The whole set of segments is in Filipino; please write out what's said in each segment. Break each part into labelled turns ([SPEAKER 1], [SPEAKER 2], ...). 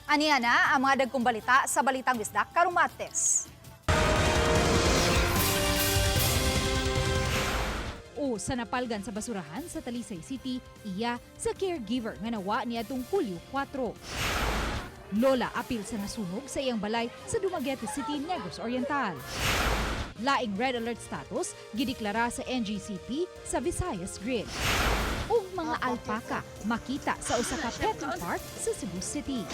[SPEAKER 1] Aniya na ang mga dagkong balita sa Balitang Bisdak karong Martes.
[SPEAKER 2] O sa napalgan sa basurahan sa Talisay City, iya sa caregiver nga nawa niya tung Hulyo 4. Lola apil sa nasunog sa iyang balay sa Dumaguete City, Negros Oriental. Laing red alert status gideklara sa NGCP sa Visayas Grid. Ug mga alpaka makita sa usa ka petting park sa Cebu City.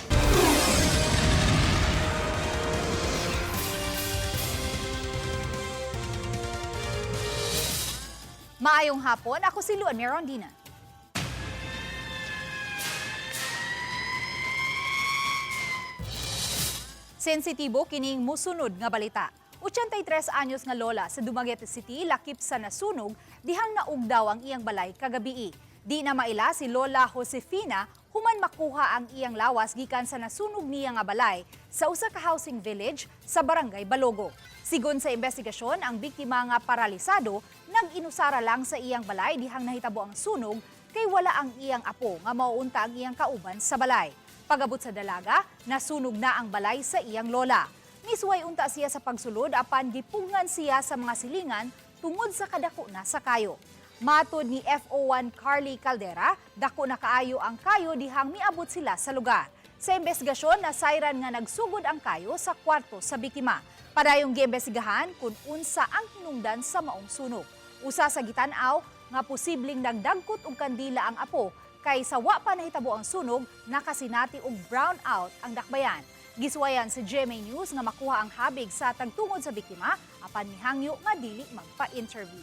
[SPEAKER 1] Maayong hapon, ako si Luan Merondina. Sensitibo kining musunod nga balita. 83 anyos nga lola sa Dumaguete City lakip sa nasunog dihang naugdaw ang iyang balay kagabi. Di na maila si Lola Josefina human makuha ang iyang lawas gikan sa nasunog niya nga balay sa usa ka housing village sa Barangay Balogo. Sigon sa investigasyon, ang biktima nga paralisado nag-inusara lang sa iyang balay dihang nahitabo ang sunog kay wala ang iyang apo nga mauunta ang iyang kauban sa balay. Pagabot sa dalaga, nasunog na ang balay sa iyang lola. Misway unta siya sa pagsulod apan gipungan siya sa mga silingan tungod sa kadako na sa kayo. Matod ni FO1 Carly Caldera, dako na kaayo ang kayo dihang miabot sila sa lugar. Sa investigasyon, nasayran nga nagsugod ang kayo sa kwarto sa biktima. Padayong giimbestigahan kung unsa ang hinungdan sa maong sunog. Usa sa gitanaw nga posibleng nagdagkot og kandila ang apo kay sa wa pa nahitabo ang sunog, nakasinati og brownout ang dakbayan. Giswayan si GMA News nga makuha ang habig sa tagtungod sa biktima apan mihangyo nga dili magpa-interview.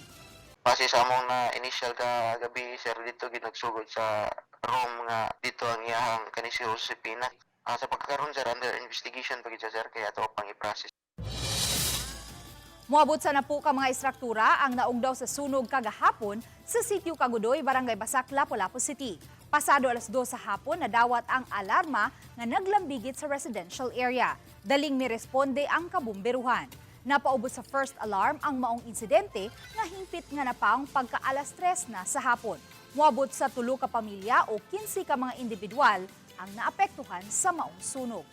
[SPEAKER 3] Base sa among na initial ka gabi, sir, dito ginagsugod sa room nga dito ang iyahang kani si Josefina. Sa pagkakaroon, sir, under investigation pagid siya, sir, kaya ito pang i-process.
[SPEAKER 1] Moabot sa napo ka mga istruktura ang naugdaw sa sunog kagahapon sa Sitio Kagudoy, Barangay Basak, Lapu-Lapu City. Pasado alas 2 sa hapon, nadawat ang alarma nga naglambigit sa residential area. Daling miresponde ang kabumberuhan. Napaubos sa first alarm ang maong insidente nga hingpit nga napaong pagka alas 3 na sa hapon. Moabot sa 3 ka pamilya o 15 ka mga individual ang naapektuhan sa maong sunog.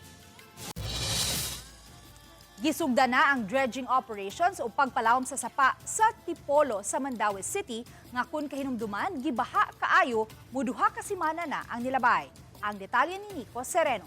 [SPEAKER 1] Gisugda na ang dredging operations o pagpalawom sa sapa sa Tipolo sa Mandaue City nga kun kahinumduman gibaha kaayo muduha ka semana na ang nilabay. Ang detalye ni Nico Sereno.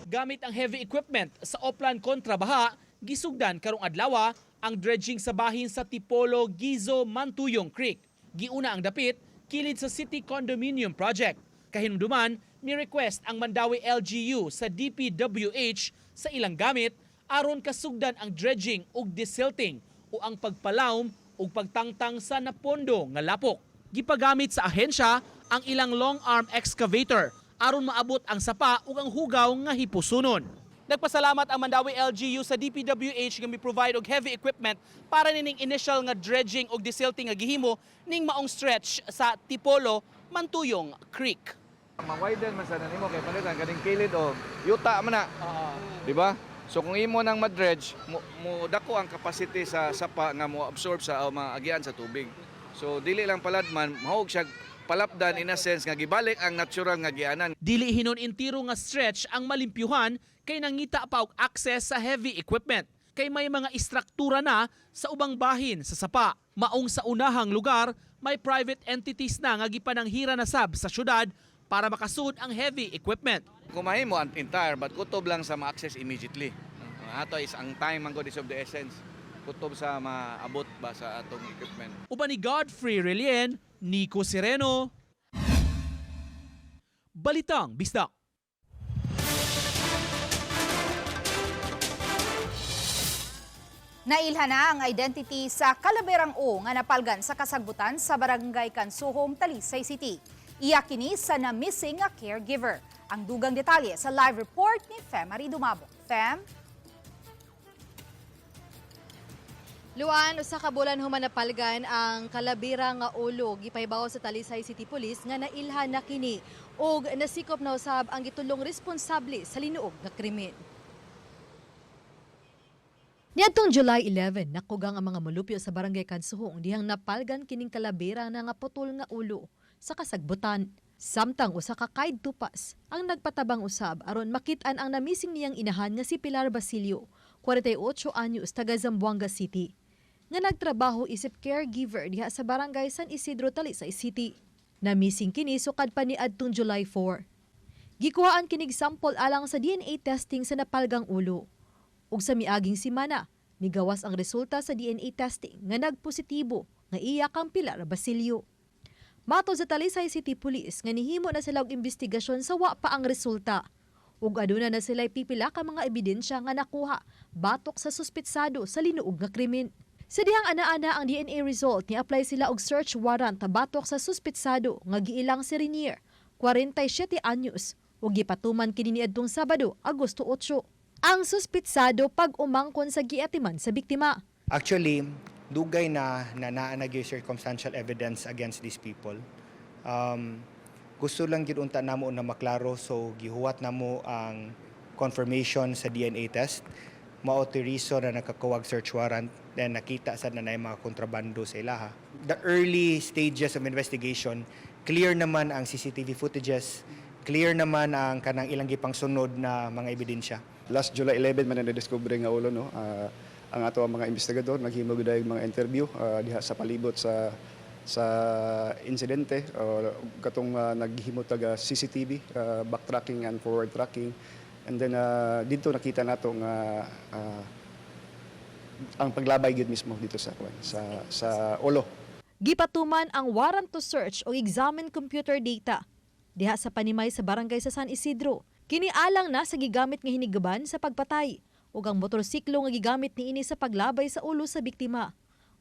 [SPEAKER 4] Gamit ang heavy equipment sa Oplan kontra baha, gisugdan karong adlaw ang dredging sa bahin sa Tipolo, Gizo, Mantuyong Creek. Giuna ang dapit kilid sa City Condominium Project. Kahinumduman, ni-request ang Mandaue LGU sa DPWH sa ilang gamit aron kasugdan ang dredging ug desilting o ang pagpalawom ug pagtangtang sa napondo nga lapok. Gipagamit sa ahensya ang ilang long arm excavator aron maabot ang sapa ug ang hugaw nga hipusunon. Nagpasalamat ang Mandaue LGU sa DPWH nga mi-provide og heavy equipment para nining initial nga dredging ug desilting nga gihimo ning maong stretch sa Tipolo, Mantuyong Creek.
[SPEAKER 5] Ma-widen man sana nimo kay palitan kaning kilid o yuta man na. Di ba? So kung imo nang ma-dredge, mo dako ang capacity sa sapa nga mo absorb sa mga agian sa tubig. So dili lang paladman, mahog siya palapdan in a sense nga gibalik ang natural nga gianan.
[SPEAKER 4] Dili hinon intiro nga stretch ang malimpyuhan kay nangita pa og access sa heavy equipment. Kay may mga istruktura na sa ubang bahin sa sapa. Maong sa unahang lugar, may private entities na nga gipananghira na sab sa syudad para makasud ang heavy equipment.
[SPEAKER 5] Kumahin mo ang entire but kutob lang sa ma-access immediately. Ato is ang time man god is of the essence. Kutob sa maabot ba sa atong equipment.
[SPEAKER 4] Uban ni Godfrey Relien, Nico Sereno, Balitang Bisdak.
[SPEAKER 1] Nailhan na ang identity sa Calaverang O nga napalgan sa kasagbutan sa Barangay Kansuhom, Talisay City. Iya kini sa na-missing nga caregiver. Ang dugang detalye sa live report ni Fem Marie Dumabo. Fem?
[SPEAKER 6] Luan, usa ka bulan human napalgan ang kalabira nga ulo gipahibaw sa Talisay City Police nga nailhan na kini ug nasikop na usab ang gitulong responsable sa linuog nga krimen. Niadtong July 11, nakugang ang mga molupyo sa Barangay Kansuhong dihang napalgan kining kalabira na nga putol nga ulo sa kasagbutan. Samtang usa ka kaid tupas ang nagpatabang usab aron makit-an ang namising niyang inahan nga si Pilar Basilio, 48 anyos, taga Zamboanga City, nga nagtrabaho isip caregiver diha sa barangay San Isidro, Talisay City. Namising kini sukad pa ni adtong July 4. Gikuhaan kinig sample alang sa DNA testing sa napalgang ulo. Ug sa miaging simana, migawas ang resulta sa DNA testing nga nagpositibo nga iya kang Pilar Basilio. Matod sa Talisay City Police nga nihimo na sila og investigasyon sa wa pa ang resulta. Ug aduna na sila pipila ka mga ebidensya nga nakuha batok sa suspetsado sa linuog nga krimen. Sa dihang ana-ana ang DNA result, ni-apply sila og search warrant batok sa suspetsado nga giilang si Renier, 47 anyos, ug gipatuman kini niadtong Sabado, Agosto 8. Ang suspetsado pag-umangkon sa giatiman sa biktima.
[SPEAKER 7] Actually, dugay na naanag yung circumstantial evidence against these people. Gusto lang gid unta namo na maklaro, so gihuwat namo ang confirmation sa DNA test. Maautorizo na nakakuwag search warrant, then nakita sa nanay mga kontrabando sa ilaha. The early stages of investigation, clear naman ang CCTV footages, clear naman ang kanang ilang gipang sunod na mga ebidensya.
[SPEAKER 8] Last July 11 man na-discover nga ulo, no? Ang ato ang mga investigador naghimo gud mga interview diha sa palibot sa insidente, katong naghimo taga CCTV, backtracking and forward tracking. And then dito nakita nato nga ang paglabay gid mismo dito sa ulo.
[SPEAKER 6] Gipatuman ang warrant to search o examine computer data diha sa panimay sa barangay sa San Isidro. Kinialang na sa gigamit nga hinigaban sa pagpatay ug ang motorsiklo nga gigamit niini sa paglabay sa ulo sa biktima.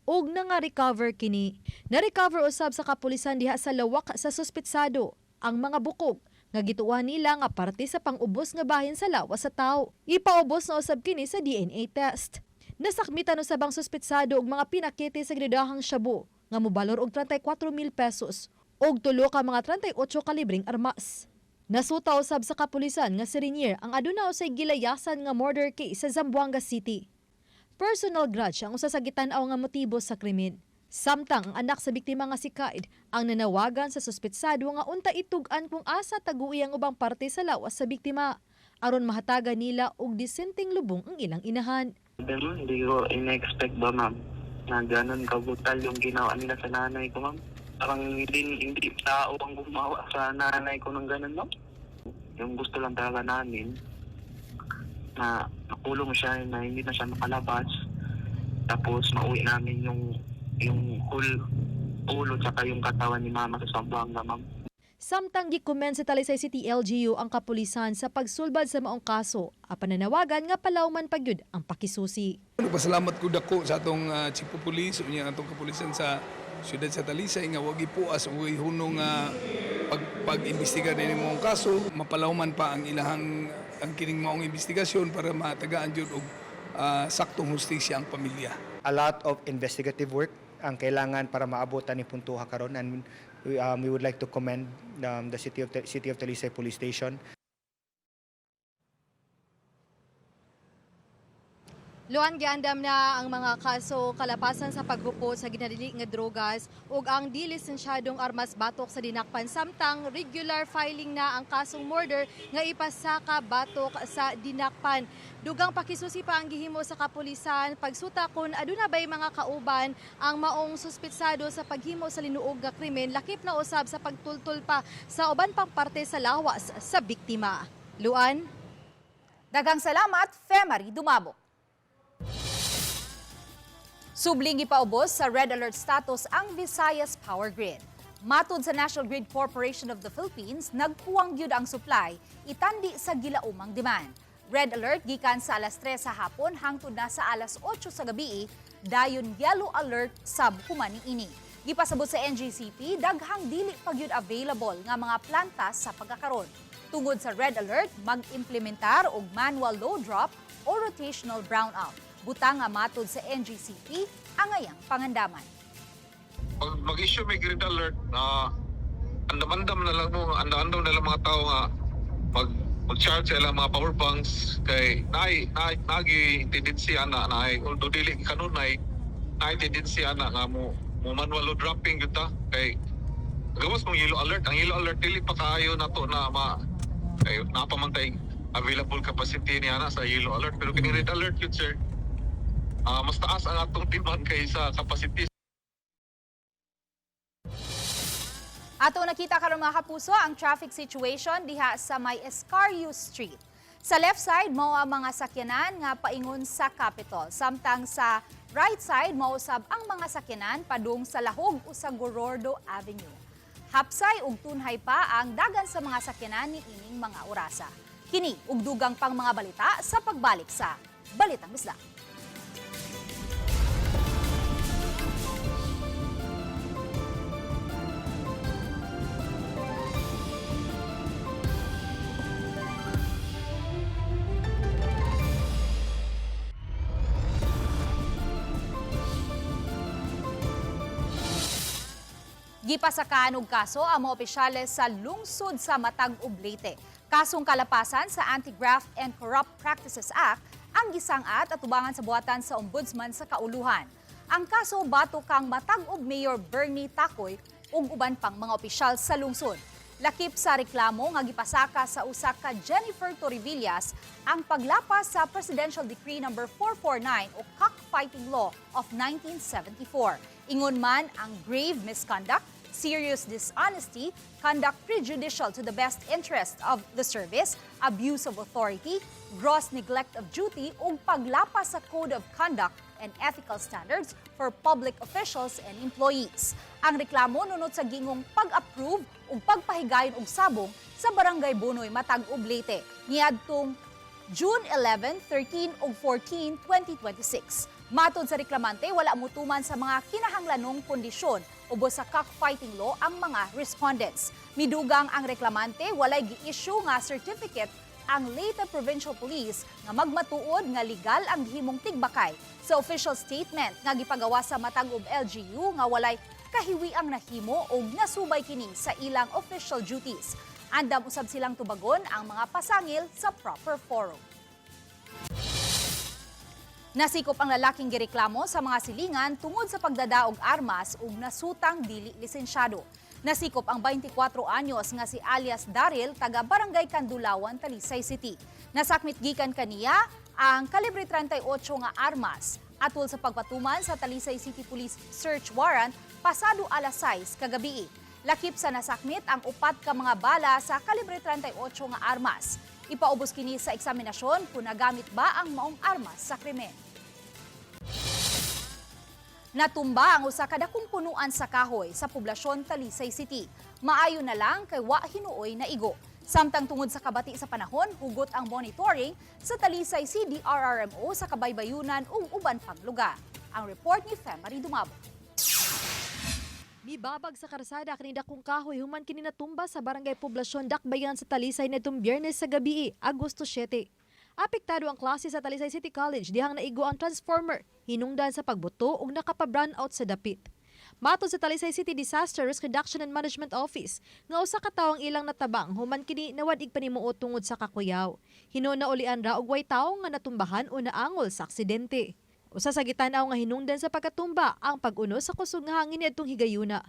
[SPEAKER 6] Og nga-recover kini. Na-recover usab sa kapulisan diha sa lawak sa suspetsado ang mga bukog nga gituan nila nga parte sa pang-ubos nga bahin sa lawas sa tao. Ipaubos na usab kini sa DNA test. Nasakmitan usab ang suspetsado og mga pinakete sa gridahang shabu nga mobalor og 34,000 pesos og tulo ka mga 38 kalibreng armas. Nasuta usab sa kapulisan nga si Renier ang aduna usay gilayasan nga murder case sa Zamboanga City. Personal grudge ang usa sa gitan-aw nga motibo sa krimen. Samtang ang anak sa biktima nga si Kaid ang nanawagan sa suspetsado nga unta itug-an kung asa tagui ang ubang parte sa lawas sa biktima aron mahatagan nila og disenteng lubong ang ilang inahan.
[SPEAKER 9] Hindi ko in-expect ba, ma'am, na ganun kabutal yung ginawa nila sa nanay ko, ma'am. Parang hindi tao ang gumawa sa nanay ko ng ganun, ma'am. Yung gusto lang talaga namin na nakulong siya, na hindi na siya makalabas. Tapos mauwi namin yung ulo tsaka yung katawan ni mama sa Zamboanga, ma'am.
[SPEAKER 6] Samtang gikomen sa Talisay City LGU ang kapulisan sa pagsulbad sa maong kaso, apan nanawagan nga palawman pagyud ang pakisusi.
[SPEAKER 10] Nagpasalamat ko dako sa atong chief of police o niya atong kapulisan sa siyudad sa Talisay nga wag ipuas o hunong pag-imbestiga din maong kaso, mapalawman pa ang ilahang ang kining maong investigasyon para matagaan jud og saktong hustisya ang pamilya.
[SPEAKER 7] A lot of investigative work ang kailangan para maabotan ni puntuha karon, and we would like to commend the City of Talisay Police Station.
[SPEAKER 6] Luan giandam na ang mga kaso kalapasan sa paghupot sa ginadili nga drogas ug ang dilisensyadong armas batok sa dinakpan, samtang regular filing na ang kasong murder nga ipasaka batok sa dinakpan. Dugang pakisusi pa ang gihimo sa kapulisan pagsuta kun aduna bay mga kauban ang maong suspetsado sa paghimo sa linuog nga krimen, lakip na usab sa pagtultol pa sa uban pang parte sa lawas sa biktima. Luan,
[SPEAKER 1] Daghang salamat, Femari Dumabo. Subling ipaubos sa red alert status ang Visayas Power Grid. Matud sa National Grid Corporation of the Philippines, nagkuwang gyud ang supply, itandi sa gilaumang demand. Red alert gikan sa alas 3 sa hapon hangtod na sa alas 8 sa gabi, dayon yellow alert sab human ini. Gipasabot sa NGCP, daghang dili pa gyud available nga mga planta sa pagkakaron. Tungod sa red alert, mag-implementar og manual load drop o rotational brownout. Butang nga matud sa NGCP ang ayang pangandaman.
[SPEAKER 11] Pag mag-issue may grid alert, andam-andam na lang na lang mga tao nga mag-charge sa ilang mga power banks kay nagi tendency ana na although dili kanunay tendency ana nga mo manual load dropping gyud ta kay gawas mong yellow alert. Ang yellow alert dili pa kaayo na to na napamantay available capacity niya na sa yellow alert, pero kini red alert yun, sir. Mas taas ang atong demand kaysa capacity.
[SPEAKER 1] Ato nakita karon mga kapuso ang traffic situation diha sa may Escario Street. Sa left side mao ang mga sakyanan nga paingon sa Capitol, samtang sa right side mao usab ang mga sakyanan padung sa Lahog o sa Gorordo Avenue. Hapsay ug tunhay pa ang dagan sa mga sakyanan ni ining mga orasa. Kini ug dugang pang mga balita sa pagbalik sa Balitang Isla. Gipasakaan og kaso ang mga opisyales sa lungsod sa Matag ug Leyte. Kasong kalapasan sa Anti-Graft and Corrupt Practices Act ang gisangat at tubangan sa buhatan sa Ombudsman sa Kauluhan. Ang kaso bato kang Matag ug Mayor Bernie Takoy ug uban pang mga opisyal sa lungsod. Lakip sa reklamo nga gipasaka sa usa ka Jennifer Torrivillas ang paglapas sa Presidential Decree No. 449 o Cockfighting Law of 1974. Ingon man ang grave misconduct, serious dishonesty, conduct prejudicial to the best interest of the service, abuse of authority, gross neglect of duty ug paglapas sa Code of Conduct and Ethical Standards for public officials and employees. Ang reklamo nunod sa gingong pag-approve ug pagpahigayon og sabong sa Barangay Bunoy, Matag ug Leyte niadtong June 11, 13 ug 14, 2026. Matod sa reklamante, wala mutuman sa mga kinahanglanong kondisyon ubos sa cockfighting law ang mga respondents. Midugang ang reklamante, walay gi-issue nga certificate ang Leyte Provincial Police nga magmatuod nga legal ang gihimong tigbakay sa official statement nga gipagawa sa Matag ug LGU nga walay kahiwiang nahimo o nasubay kini sa ilang official duties. Andam usab silang tubagon ang mga pasangil sa proper forum. Nasikop ang lalaking gireklamo sa mga silingan tungod sa pagdadaog armas ug nasutang dili lisensyado. Nasikop ang 24 anyos nga si alias Daryl taga Barangay Kandulawan, Talisay City. Nasakmit gikan kaniya ang kalibre 38 nga armas atol sa pagpatuman sa Talisay City Police search warrant pasado alas 6 kagabi. Lakip sa nasakmit ang 4 ka mga bala sa kalibre 38 nga armas. Ipaubos kini sa eksaminasyon kung nagamit ba ang maong armas sa krimen. Natumba ang usa ka dakong punuan sa kahoy sa poblasyon Talisay City. Maayo na lang kay wa hinuoy na igo. Samtang tungod sa kabati sa panahon, hugot ang monitoring sa Talisay CDRRMO sa Kabaybayunan ug uban pang lugar. Ang report ni Femari Dumabo.
[SPEAKER 6] Mibabag sa karsada kini dakong kahoy human kini natumba sa Barangay Poblasyon Dakbayan sa Talisay nitong Biyernes sa gabi, Agosto 7. Apektado ang klase sa Talisay City College dihang naigo ang transformer, hinungdan sa pagbuto ug nakapa-brownout sa dapit. Matod sa Talisay City Disaster Risk Reduction and Management Office, nga usa ka tawo ang ilang natabang human kini nawadig panimuot tungod sa kakuyaw. Hinunaulian ra og way tawo nga natumbahan o naangol sa aksidente. Usa sa gitanaw nga hinungdan sa pagkatumba ang pag-uno sa kusog nga hangin niadtong higayuna.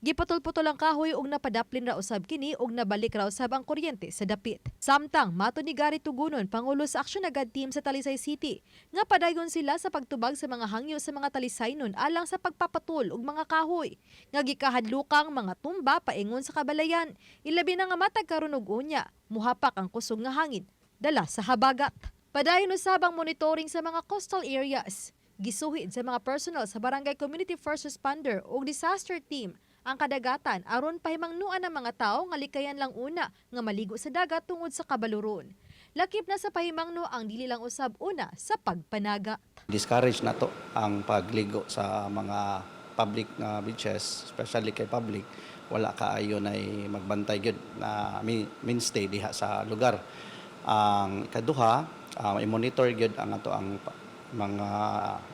[SPEAKER 6] Giputol-putol ang kahoy ug napadaplin ra usab kini ug nabalik ra usab ang kuryente sa dapit. Samtang matod ni Gary Tugunon, pangulo sa Action Agad Team sa Talisay City, nga padayon sila sa pagtubag sa mga hangyo sa mga Talisaynon alang sa pagpapatol og mga kahoy. Nga gikahadlukang mga tumba paingon sa kabalayan, ilabi na nga matag karon og unya, muhapak ang kusog nga hangin dala sa habagat. Padayon usab ang monitoring sa mga coastal areas. Gisuhid sa mga personnel sa Barangay Community First Responder o Disaster Team ang kadagatan aron pahimangnuan ang mga tao nga likayan lang una nga maligo sa dagat tungod sa kabaluron. Lakip na sa pahimangno ang dili lang usab una sa pagpanaga.
[SPEAKER 12] Discourage na to ang pagligo sa mga public na beaches, especially kay public. Wala kaayo na magbantay gyud na mainstay diha sa lugar. Ang ikaduha, i-monitor gyud ang ato ang mga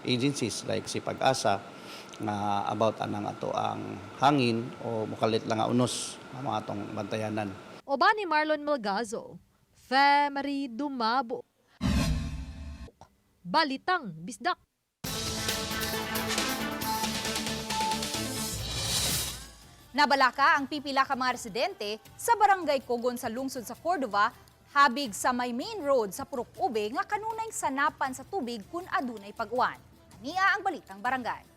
[SPEAKER 12] agencies like si Pag-asa nga about anang ato ang hangin o mukalit lang nga unos ang mga atong bantayanan.
[SPEAKER 6] Oba ni Marlon Melgazo, Femari Dumabo. Balitang Bisdak.
[SPEAKER 1] Nabalaka ang pipila ka mga residente sa Barangay Cogon sa lungsod sa Cordova, habig sa may main road sa Purok Ube nga kanunay sanapan sa tubig kun adunay pag-uwan. Ania ang balitang barangay.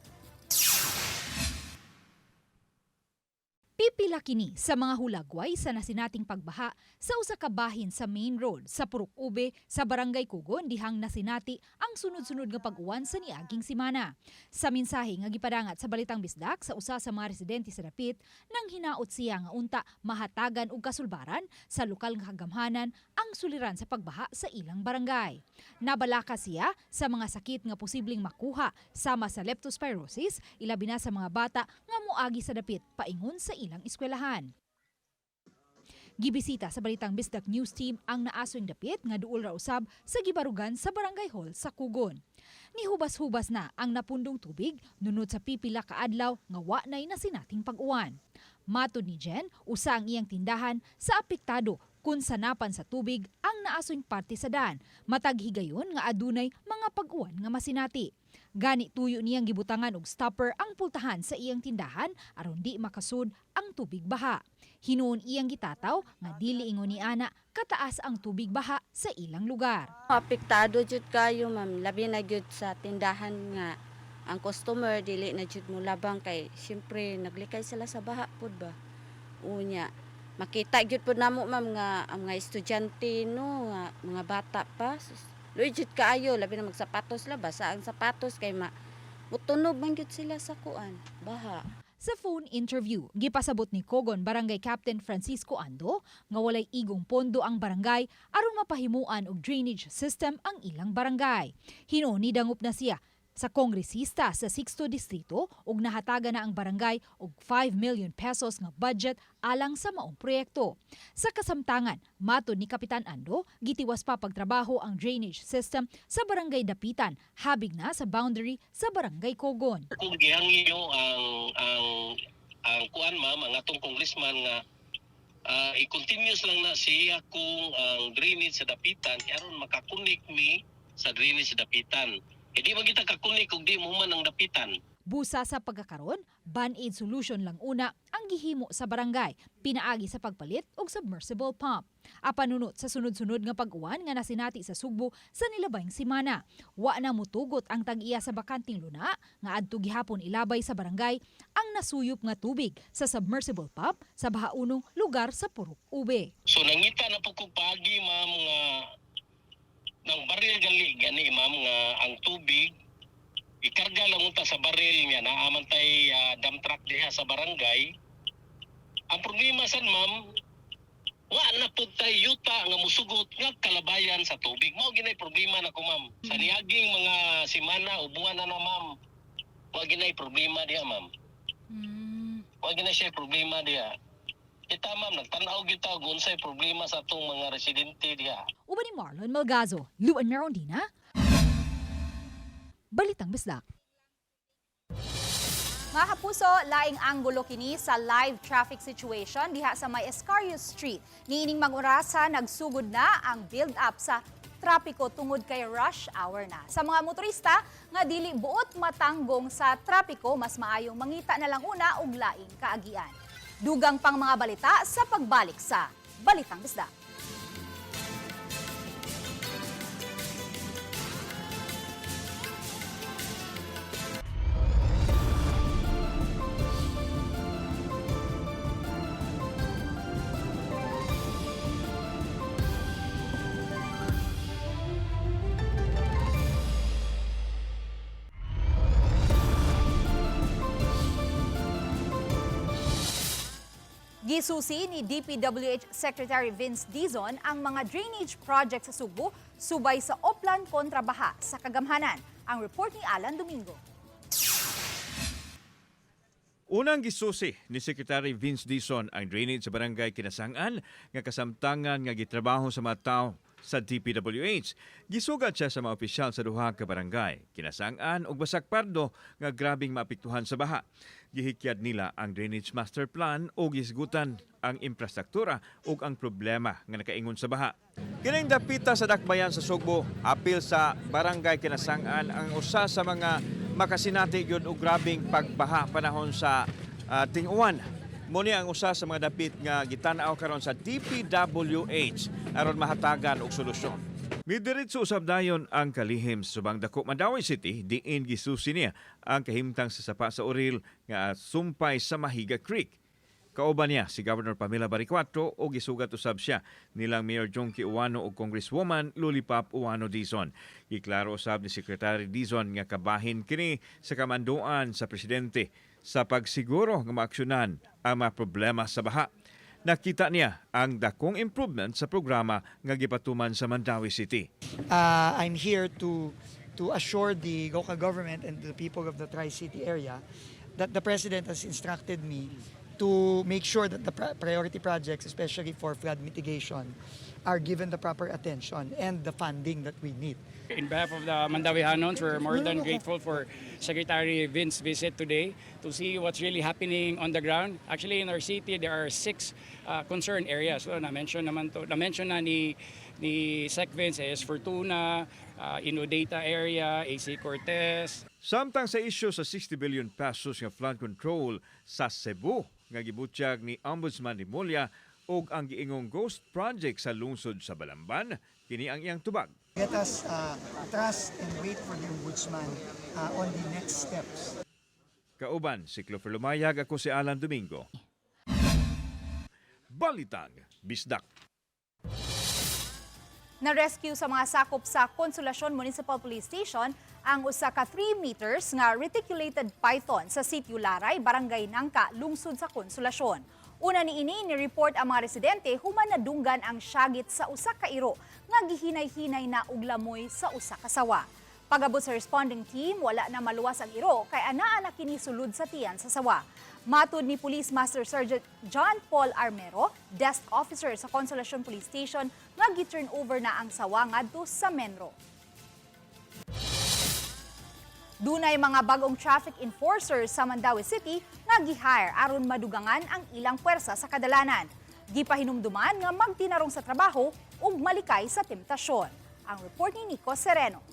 [SPEAKER 2] Pipila kini sa mga hulagway sa nasinating pagbaha sa usa ka bahin sa main road sa Purok Ube sa Barangay Cogon dihang nasinati ang sunod-sunod nga pag-uwan sa niaging semana. Sa mensahe nga gipadangat sa Balitang Bisdak sa usa sa mga residente sa dapit, nang hinaot siya nga unta mahatagan og kasulbaran sa lokal nga kagamhanan ang suliran sa pagbaha sa ilang barangay. Nabalaka siya sa mga sakit nga posibleng makuha sama sa leptospirosis, ilabi na sa mga bata nga moagi sa dapit paingon sa ilang eskwelahan. Gibisita sa Balitang Bisdak News Team ang naasoy dapit nga duol ra usab sa gibarugan sa Barangay Hall sa Cogon. Nihubas-hubas na ang napundong tubig nunod sa pipila ka adlaw nga wa nay nasinating pag-uwan. Matod ni Jen, usa ang iyang tindahan sa apektado kun sanapan sa tubig ang naasoy parte sa daan, matag higayon nga adunay mga pag-uwan nga masinati. Gani tuyo niyang gibutangan og stopper ang pultahan sa iyang tindahan aron di makasud ang tubig baha. Hinuon iyang gitataw nga dili ingon ni ana kataas ang tubig baha sa ilang lugar.
[SPEAKER 13] Apektado jud kayo ma'am, labi na jud sa tindahan nga ang customer dili na jud mo labang kay syempre naglikay sila sa baha pud ba. Unya makita jud pud namo ma'am nga ang mga estudyante no nga mga bata pa luy jud kaayo labi na magsapatos la basa ang sapatos kay mutunog man jud sila sa kuan baha.
[SPEAKER 2] Sa phone interview, gipasabot ni Cogon Barangay Captain Francisco Ando nga walay igong pondo ang barangay aron mapahimuan og drainage system ang ilang barangay. Hinuon ni dangop na siya sa kongresista sa 6th Distrito ug nahatagan na ang barangay og 5 million pesos nga budget alang sa maong proyekto. Sa kasamtangan, matod ni Kapitan Ando, gitiwas pa pagtrabaho ang drainage system sa barangay Dapitan, habig na sa boundary sa barangay Cogon.
[SPEAKER 14] Kung gihangin nyo ang kuan ma'am, ang atong congressman nga i-continuous lang na siya kung ang drainage sa Dapitan aron makakunik mi sa drainage sa Dapitan. Hindi ba kita kakunik kung di mo man ang Dapitan?
[SPEAKER 2] Busa sa pagkakaron, band-aid solution lang una ang gihimo sa barangay, pinaagi sa pagpalit og submersible pump. Apanunot sa sunod-sunod nga pag-uwan nga nasinati sa Sugbo sa nilabayng semana. Wa na mutugot ang tag-iya sa bakanting luna nga adto gihapon ilabay sa barangay ang nasuyop nga tubig sa submersible pump sa bahaunong lugar sa Purok Ube.
[SPEAKER 14] So nangita na po kong pagi ma'am nga ng baril gani ma'am nga ang tubig ikarga lang unta sa baril niya na amantay dump truck diha sa barangay. Ang problema san ma'am, wa na pud tay yuta nga musugot nga kalabayan sa tubig. Mao ginay problema na ko ma'am. Sa niaging mga semana o buwan na ma'am, wa ginay problema diha ma'am. Wa ginay siya problema diha. Kita ma'am, nagtanaw kita kung unsay problema sa atong mga residente diha.
[SPEAKER 2] Uban ni Marlon Malgazo, Luan Merondina, Balitang Bisdak.
[SPEAKER 1] Mga kapuso, laing anggulo kini sa live traffic situation diha sa may Escarius Street. Niining mag-orasa, nagsugod na ang build-up sa trapiko tungod kay rush hour na. Sa mga motorista nga dili buot matanggong sa trapiko, mas maayong mangita na lang una og laing kaagian. Dugang pang mga balita sa pagbalik sa Balitang Bisdak. Gisusi ni DPWH Secretary Vince Dizon ang mga drainage project sa Subo subay sa Oplan kontra baha sa kagamhanan. Ang report ni Alan Domingo.
[SPEAKER 15] Unang gisusi ni Secretary Vince Dizon ang drainage sa barangay Kinasangan nga kasamtangan nga gitrabaho sa mga tao sa DPWH. Gisugat siya sa mga opisyal sa duha ka barangay, Kinasangan ug Basak Pardo nga grabing maapektuhan sa baha. Gihikyad nila ang drainage master plan o gisgutan ang infrastruktura ug ang problema nga nakaingon sa baha. Kining dapita sa dakbayan sa Sugbo, apil sa barangay Kinasangan ang usa sa mga makasinati gyud og grabing pagbaha panahon sa ting-uwan. Muni ang usa sa mga dapit nga gitan-aw karon sa DPWH aron mahatagan og solusyon. Midiretso usab dayon ang kalihim sa subang dako Mandawi City diin gisusi niya ang kahimtang sa sapa sa Oril nga sumpay sa Mahiga Creek. Kauban niya si Governor Pamela Baricuato o gisugat usab siya nilang Mayor Jonky Uwano o Congresswoman Lollipop Uwano Dizon. Giklaro usab ni Secretary Dizon nga kabahin kini sa kamanduan sa presidente sa pagsiguro nga maaksyonan ang mga problema sa baha. Nakita niya ang dakong improvement sa programa nga gipatuman sa Mandawi City.
[SPEAKER 16] I'm here to assure the local government and the people of the Tri-City area that the President has instructed me to make sure that the priority projects, especially for flood mitigation, are given the proper attention and the funding that we need.
[SPEAKER 17] In behalf of the Mandawihanons, we're more than grateful for Secretary Vince's visit today to see what's really happening on the ground. Actually, in our city, there are 6 concerned areas. So, na-mention na ni Sec Vince is Fortuna, Inodata area, AC Cortez.
[SPEAKER 15] Samtang sa isyu sa 60 billion pesos nga flood control sa Cebu nga gibutyag ni Ombudsman Rimulya ug ang giingong ghost project sa lungsod sa Balamban, kini ang iyang tubag.
[SPEAKER 16] Let us trust and wait for the Ombudsman on the next steps.
[SPEAKER 15] Kauban, si Clover Lumayag, ako si Alan Domingo. Balitang Bisdak.
[SPEAKER 1] Na-rescue sa mga sakop sa Consolacion Municipal Police Station ang usa ka 3 meters nga reticulated python sa Sitio Laray, Barangay Nangka, lungsod sa Consolacion. Una niini ni-report ang mga residente human nadunggan ang syagit sa usa ka iro nga gihinay-hinay na og lamoy sa usa ka sawa. Pag-abot sa responding team, wala na maluwas ang iro kay anaa na kini sulod sa tiyan sa sawa. Matud ni Police Master Sergeant John Paul Armero, desk officer sa Consolacion Police Station, nga gi-turn over na ang sawa ngadto sa Menro. Dunay mga bagong traffic enforcers sa Mandawi City nga gi-hire aron madugangan ang ilang puwersa sa kadalanan. Gipahinumduman nga magtinarong sa trabaho ug malikay sa temptasyon. Ang report ni Nico Sereno.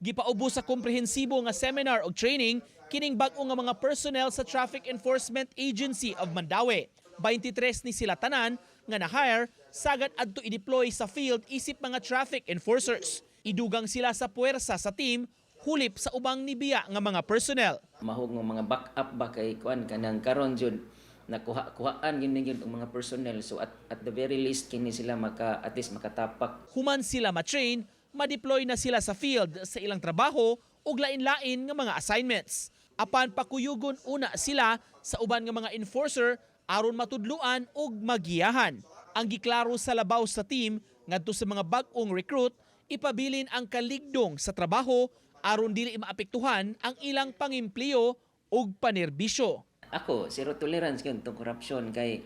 [SPEAKER 4] Gipaubos sa komprehensibo nga seminar o training kining bag-o nga mga personnel sa Traffic Enforcement Agency of Mandawi. 23 ni sila tanan nga na-hire sagad adto i-deploy sa field isip mga traffic enforcers. Idugang sila sa puwersa sa team hulip sa ubang nibiya nga mga personnel.
[SPEAKER 18] Mahog nga mga backup ba kay kuan kanang karon jud nakuha-kuhaan gini gyud ang mga personnel, so at the very least kini sila at least makatapak.
[SPEAKER 4] Human sila ma-train, ma-deploy na sila sa field sa ilang trabaho ug lain-lain nga mga assignments. Apan pakuyugon una sila sa uban nga mga enforcer aron matudluan ug magiyahan. Ang giklaro sa labaw sa team ngadto sa mga bag-ong recruit, ipabilin ang kaligdong sa trabaho aron dili maapektuhan ang ilang pangimpleo ug panerbisyo.
[SPEAKER 18] Ako zero tolerance gyud tong korupsyon kay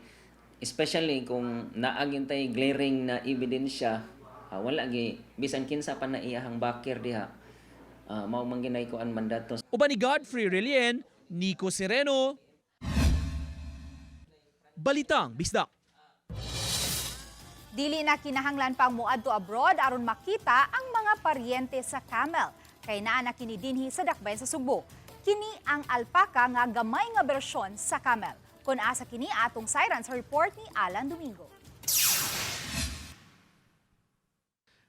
[SPEAKER 18] especially kung naag yung tay glaring na ebidensya, wala gi bisan kinsa pa na iyahang backer diha. Mao man ginay ko ang mandato.
[SPEAKER 4] Uban ni Godfrey Relien, Nico Sereno, Balitang Bisdak.
[SPEAKER 1] Dili na kinahanglan pang moadto abroad aron makita ang mga paryente sa camel. Kay naa na kini dinhi sa dakbayan sa Sugbo. Kini ang alpaca nga gamay nga bersyon sa camel. Kun asa kini atong siren sa report ni Alan Domingo.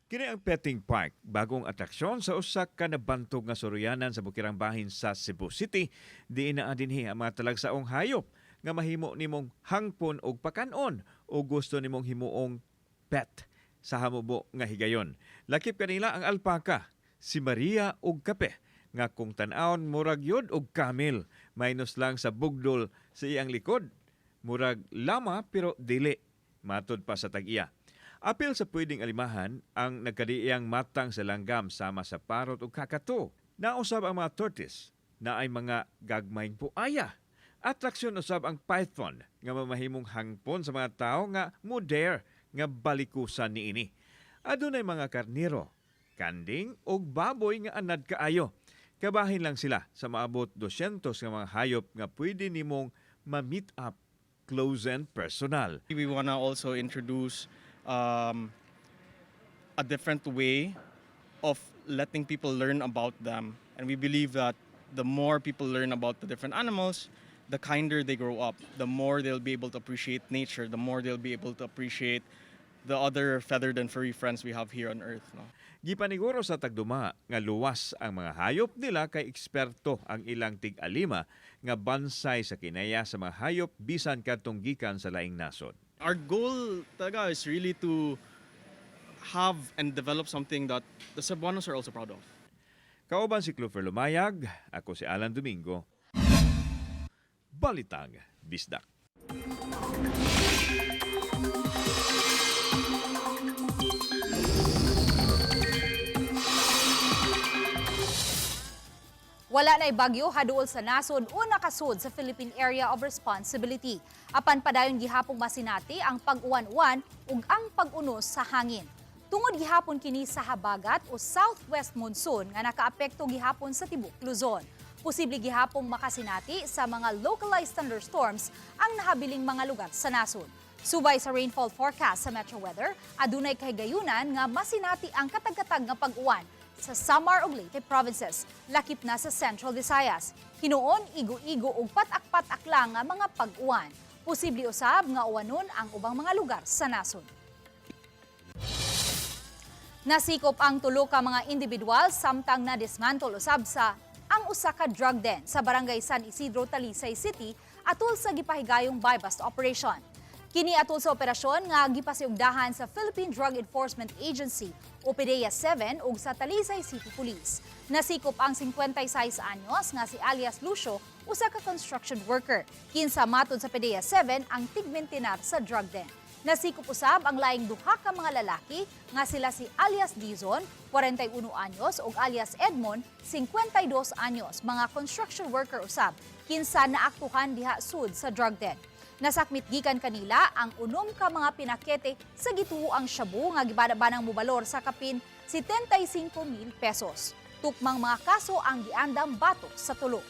[SPEAKER 15] Kini ang Petting Park, bagong atraksyon sa usa ka nabantog nga soroyanan sa bukirang bahin sa Cebu City. Diin na dinhi ang mga talagsaong hayop nga mahimo nimong hangpon og pakanon o gusto nimong himuong pet sa hamubo nga higayon. Lakip kanila ang alpaca, si Maria og kape nga kung tan-awon murag yod og camel, minus lang sa bugdol sa iyang likod. Murag lama pero dili, matud pa sa tag-iya. Apil sa pwedeng alimahan ang nagkadiiyang matang sa langgam sama sa parot ug kakato. Nausab ang mga tortoise na ay mga gagmayng puaya. Atraksyon usab ang python nga mamahimong hangpon sa mga tao nga mo-dare nga balikusan niini. Adunay mga karniro, kanding ug baboy nga anad kaayo. Kabahin lang sila sa maabot 200 nga mga hayop nga pwede nimong ma-meet up close and personal.
[SPEAKER 19] We wanna also introduce a different way of letting people learn about them, and we believe that the more people learn about the different animals, the kinder they grow up, the more they'll be able to appreciate nature, the more they'll be able to appreciate the other feathered and furry friends we have here on Earth. No?
[SPEAKER 15] Gipaniguro sa tagduma nga luwas ang mga hayop nila kay eksperto ang ilang tig-alima nga bansay sa kinaya sa mga hayop bisan kadtong gikan sa laing nasod.
[SPEAKER 19] Our goal talaga is really to have and develop something that the Cebuanos are also proud of.
[SPEAKER 15] Kauban si Clover Lumayag, ako si Alan Domingo. Balitang Bisdak.
[SPEAKER 1] Wala na'y bagyo haduol sa nasod o nakasud sa Philippine Area of Responsibility. Apan padayon gihapong masinati ang pag-uwan-uwan ug ang pag-unos sa hangin. Tungod gihapon kini sa habagat o southwest monsoon nga nakaapekto gihapon sa tibok Luzon. Posible gihapong makasinati sa mga localized thunderstorms ang nahabiling mga lugar sa nasod. Subay sa rainfall forecast sa Metro Weather, adunay kahigayunan nga masinati ang katag-katag nga pag-uwan sa Samar ug Leyte provinces, lakip na sa Central Visayas. Hinuon, igo-igo ug patak-patak lang nga mga pag-uwan. Posible usab nga uwanon ang ubang mga lugar sa nasod. Nasikop ang tulo ka mga individual samtang na dismantle usab sa ang usa ka drug den sa Barangay San Isidro, Talisay City atol sa gipahigayong buy-bust operation. Kini atol sa operasyon nga gipasiugdahan sa Philippine Drug Enforcement Agency o PDEA 7 ug sa Talisay City Police. Nasikop ang 56 anyos nga si alias Lucio, usa ka construction worker. Kinsa matod sa PDEA 7 ang tigmentinar sa drug den. Nasikop usab ang laing duha ka mga lalaki nga sila si alias Dizon, 41 anyos ug alias Edmond, 52 anyos, mga construction worker usab. Kinsa naaktuhan diha sud sa drug den. Nasakmit gikan kanila ang unom ka mga pinakete sa gituoang shabu nga gibadabanang mubalor sa kapin 75,000 pesos. Tukmang mga kaso ang giandam batok sa tulo.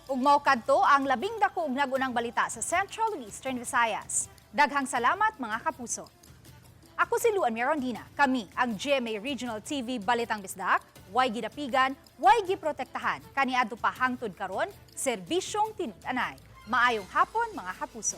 [SPEAKER 1] Ug mao kadto ang labing dako ug nagunang balita sa Central ug Eastern Visayas. Daghang salamat mga kapuso. Ako si Luan Mirondina. Kami ang GMA Regional TV Balitang Bisdak. Way gidapigan, way giprotektahan. Kaniadto pa hangtod karon, serbisyong tinud-anay. Maayong hapon mga kapuso.